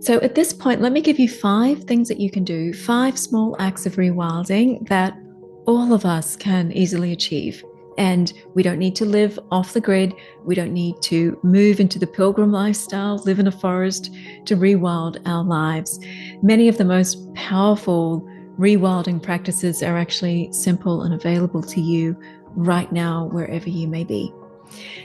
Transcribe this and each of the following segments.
So at this point, let me give you 5 things that you can do, 5 small acts of rewilding that all of us can easily achieve. And we don't need to live off the grid. We don't need to move into the pilgrim lifestyle, live in a forest to rewild our lives. Many of the most powerful rewilding practices are actually simple and available to you right now, wherever you may be.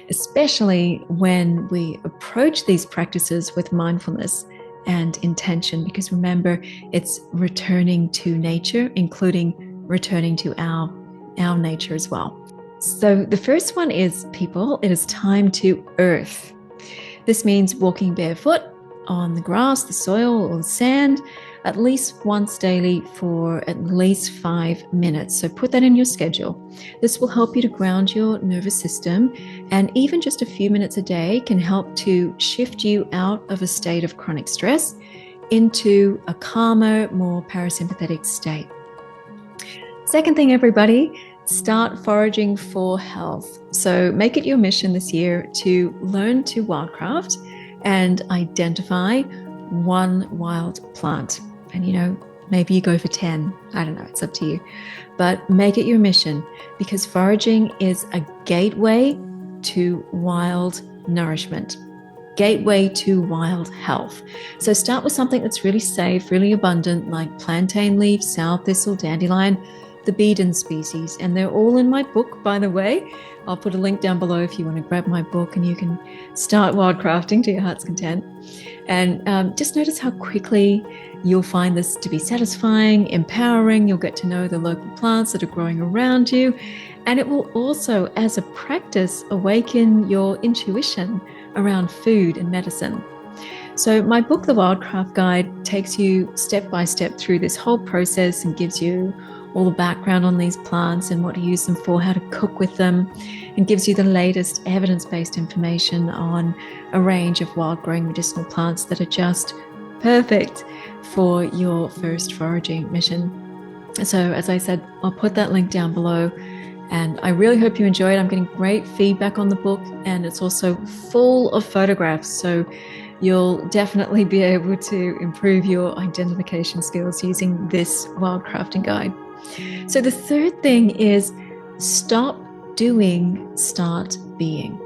Especially when we approach these practices with mindfulness and intention, because remember, it's returning to nature, including returning to our nature as well. So the first one is, people, it is time to earth. This means walking barefoot on the grass, the soil, or the sand, at least once daily for at least 5 minutes. So put that in your schedule. This will help you to ground your nervous system, and even just a few minutes a day can help to shift you out of a state of chronic stress into a calmer, more parasympathetic state. Second thing, everybody, start foraging for health. So make it your mission this year to learn to wildcraft and identify one wild plant. And maybe you go for 10. I don't know, it's up to you. But make it your mission, because foraging is a gateway to wild nourishment, gateway to wild health. So start with something that's really safe, really abundant, like plantain leaf, sow thistle, dandelion, the beeden species. And they're all in my book, by the way. I'll put a link down below if you want to grab my book and you can start wildcrafting to your heart's content. And just notice how quickly you'll find this to be satisfying, empowering. You'll get to know the local plants that are growing around you. And it will also, as a practice, awaken your intuition around food and medicine. So my book, The Wildcraft Guide, takes you step by step through this whole process and gives you all the background on these plants and what to use them for, how to cook with them, and gives you the latest evidence-based information on a range of wild-growing medicinal plants that are just perfect for your first foraging mission. So as I said, I'll put that link down below, and I really hope you enjoy it. I'm getting great feedback on the book, and it's also full of photographs, so you'll definitely be able to improve your identification skills using this wildcrafting guide. So the third thing is, stop doing, start being.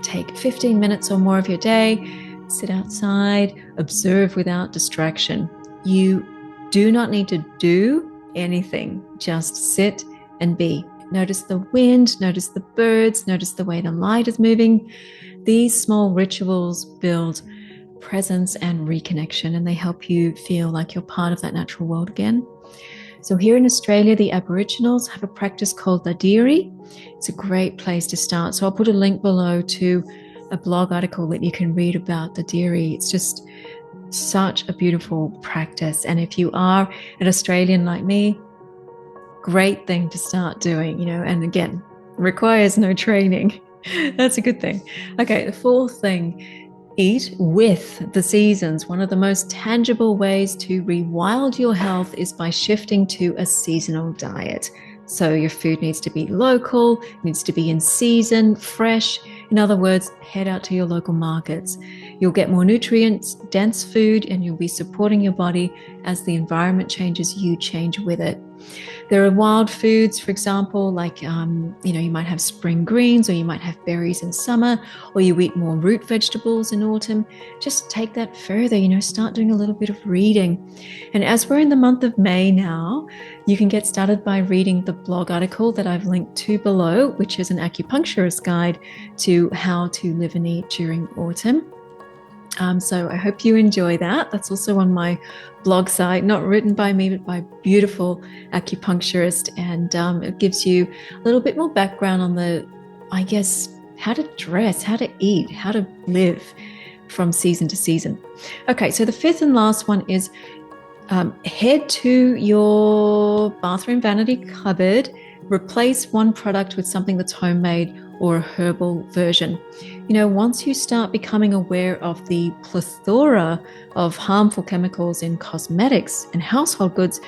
Take 15 minutes or more of your day, sit outside, observe without distraction. You do not need to do anything, just sit and be. Notice the wind, notice the birds, notice the way the light is moving. These small rituals build presence and reconnection, and they help you feel like you're part of that natural world again. So here in Australia, the Aboriginals have a practice called Ladiri. It's a great place to start. So I'll put a link below to a blog article that you can read about Ladiri. It's just such a beautiful practice. And if you are an Australian like me, great thing to start doing, and again, requires no training. That's a good thing. Okay, the fourth thing, eat with the seasons. One of the most tangible ways to rewild your health is by shifting to a seasonal diet. So your food needs to be local, needs to be in season, fresh. In other words, head out to your local markets. You'll get more nutrients, dense food, and you'll be supporting your body as the environment changes, you change with it. There are wild foods, for example, like, you might have spring greens, or you might have berries in summer, or you eat more root vegetables in autumn. Just take that further, start doing a little bit of reading. And as we're in the month of May now, you can get started by reading the blog article that I've linked to below, which is an acupuncturist guide to how to live and eat during autumn. So I hope you enjoy that. That's also on my blog site, not written by me, but by a beautiful acupuncturist. And it gives you a little bit more background on how to dress, how to eat, how to live from season to season. Okay, so the fifth and last one is head to your bathroom vanity cupboard, replace one product with something that's homemade or a herbal version. Once you start becoming aware of the plethora of harmful chemicals in cosmetics and household goods,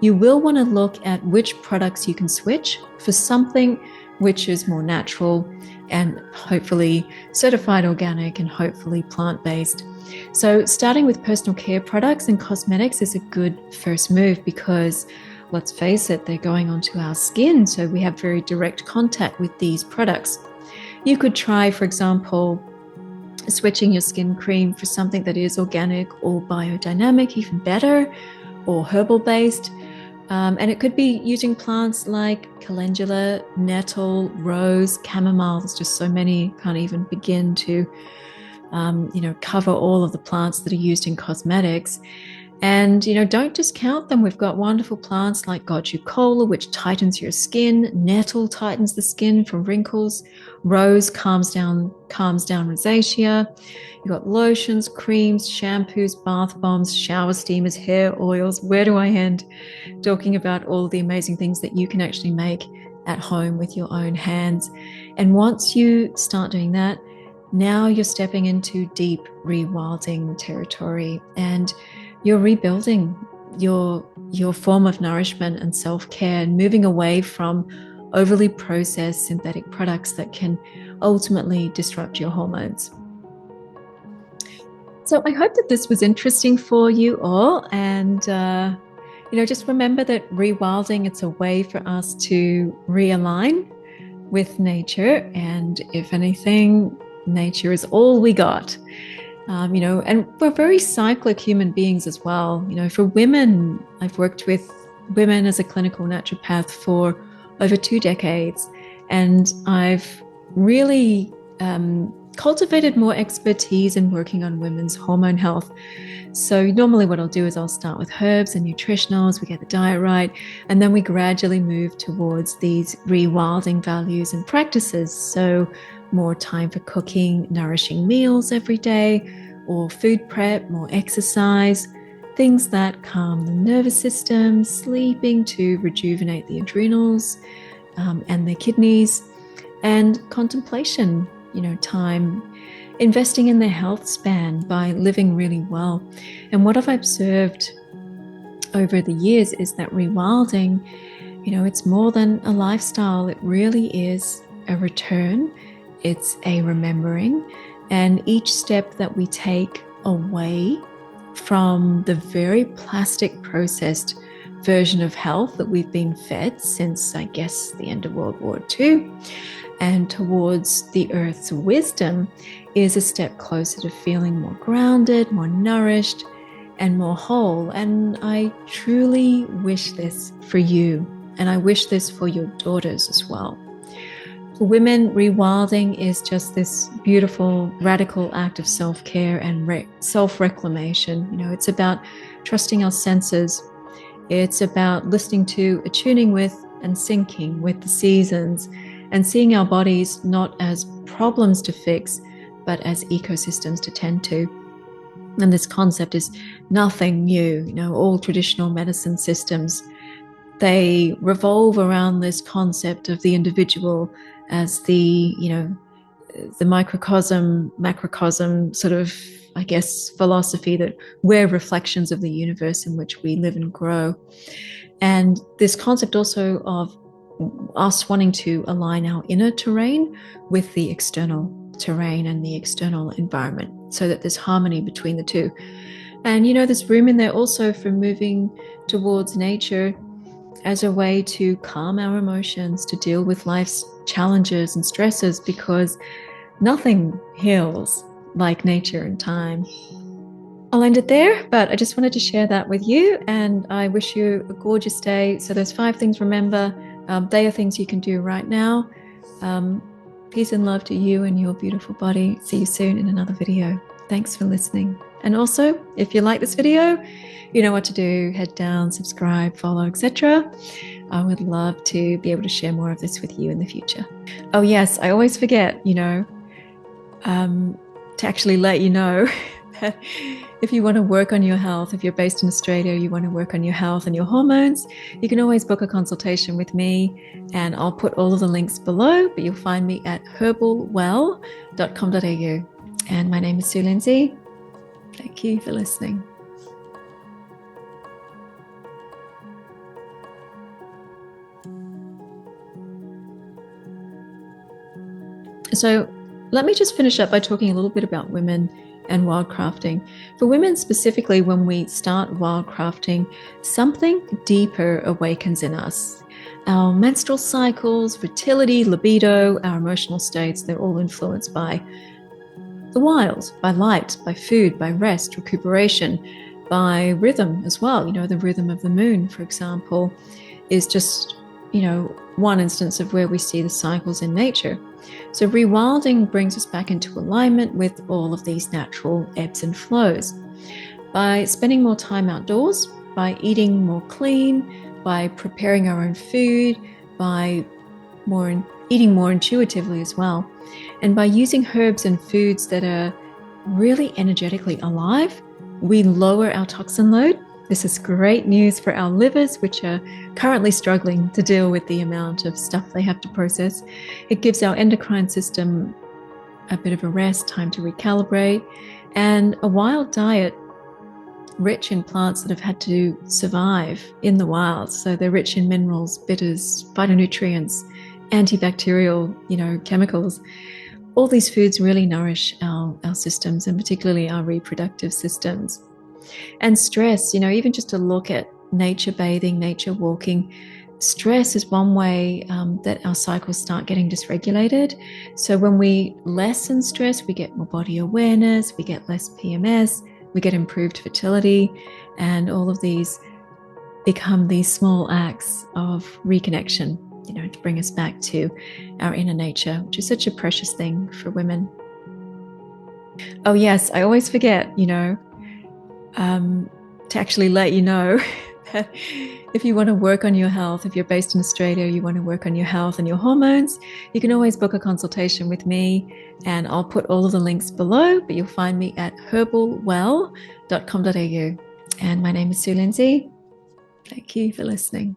you will want to look at which products you can switch for something which is more natural, and hopefully certified organic and hopefully plant-based. So starting with personal care products and cosmetics is a good first move because let's face it, they're going onto our skin, so we have very direct contact with these products. You could try, for example, switching your skin cream for something that is organic or biodynamic, even better, or herbal based. And it could be using plants like calendula, nettle, rose, chamomile. There's just so many, can't even begin to cover all of the plants that are used in cosmetics. And, don't discount them. We've got wonderful plants like goju kola, which tightens your skin. Nettle tightens the skin from wrinkles. Rose calms down rosacea. You've got lotions, creams, shampoos, bath bombs, shower steamers, hair oils. Where do I end? Talking about all the amazing things that you can actually make at home with your own hands. And once you start doing that, now you're stepping into deep rewilding territory, and you're rebuilding your form of nourishment and self-care and moving away from overly processed synthetic products that can ultimately disrupt your hormones. So I hope that this was interesting for you all, and just remember that rewilding, it's a way for us to realign with nature, and if anything, nature is all we got. And we're very cyclic human beings as well. For women, I've worked with women as a clinical naturopath for over 2 decades, and I've really cultivated more expertise in working on women's hormone health. So normally what I'll do is I'll start with herbs and nutritionals, we get the diet right, and then we gradually move towards these rewilding values and practices. So more time for cooking, nourishing meals every day, or food prep, more exercise, things that calm the nervous system, sleeping to rejuvenate the adrenals and the kidneys, and contemplation, time, investing in their health span by living really well. And what I've observed over the years is that rewilding, it's more than a lifestyle. It really is a return. It's a remembering. And each step that we take away from the very plastic processed version of health that we've been fed since, I guess, the end of World War II, and towards the earth's wisdom, is a step closer to feeling more grounded, more nourished, and more whole. And I truly wish this for you, and I wish this for your daughters as well. For women, rewilding is just this beautiful, radical act of self-care and self-reclamation. It's about trusting our senses. It's about listening to, attuning with, and syncing with the seasons, and seeing our bodies not as problems to fix, but as ecosystems to tend to. And this concept is nothing new. All traditional medicine systems, they revolve around this concept of the individual as the microcosm, macrocosm sort of, I guess, philosophy that we're reflections of the universe in which we live and grow. And this concept also of us wanting to align our inner terrain with the external terrain and the external environment so that there's harmony between the two. And there's room in there also for moving towards nature as a way to calm our emotions, to deal with life's challenges and stresses, because nothing heals like nature and time. I'll end it there, but I just wanted to share that with you, and I wish you a gorgeous day. So there's 5 things, remember. They are things you can do right now. Peace and love to you and your beautiful body. See you soon in another video. Thanks for listening. And also, if you like this video, you know what to do. Head down, subscribe, follow, etc. I would love to be able to share more of this with you in the future. Oh yes, I always forget, to actually let you know that if you want to work on your health, if you're based in Australia, you want to work on your health and your hormones, you can always book a consultation with me, and I'll put all of the links below, but you'll find me at herbalwell.com.au. And my name is Sue Lindsay. Thank you for listening. So let me just finish up by talking a little bit about women and wildcrafting. For women specifically, when we start wildcrafting, something deeper awakens in us. Our menstrual cycles, fertility, libido, our emotional states, they're all influenced by the wild, by light, by food, by rest, recuperation, by rhythm as well. The rhythm of the moon, for example, is just, one instance of where we see the cycles in nature. So rewilding brings us back into alignment with all of these natural ebbs and flows. By spending more time outdoors, by eating more clean, by preparing our own food, by eating more intuitively as well, and by using herbs and foods that are really energetically alive, we lower our toxin load. This is great news for our livers, which are currently struggling to deal with the amount of stuff they have to process. It gives our endocrine system a bit of a rest, time to recalibrate, and a wild diet rich in plants that have had to survive in the wild. So they're rich in minerals, bitters, phytonutrients, antibacterial, chemicals. All these foods really nourish our systems, and particularly our reproductive systems. And stress, even just to look at nature bathing, nature walking, stress is one way that our cycles start getting dysregulated. So when we lessen stress, we get more body awareness, we get less PMS, we get improved fertility, and all of these become these small acts of reconnection, to bring us back to our inner nature, which is such a precious thing for women. Oh yes, I always forget, to actually let you know that if you want to work on your health, if you're based in Australia, you want to work on your health and your hormones, you can always book a consultation with me, and I'll put all of the links below, but you'll find me at herbalwell.com.au. And my name is Sue Lindsay. Thank you for listening.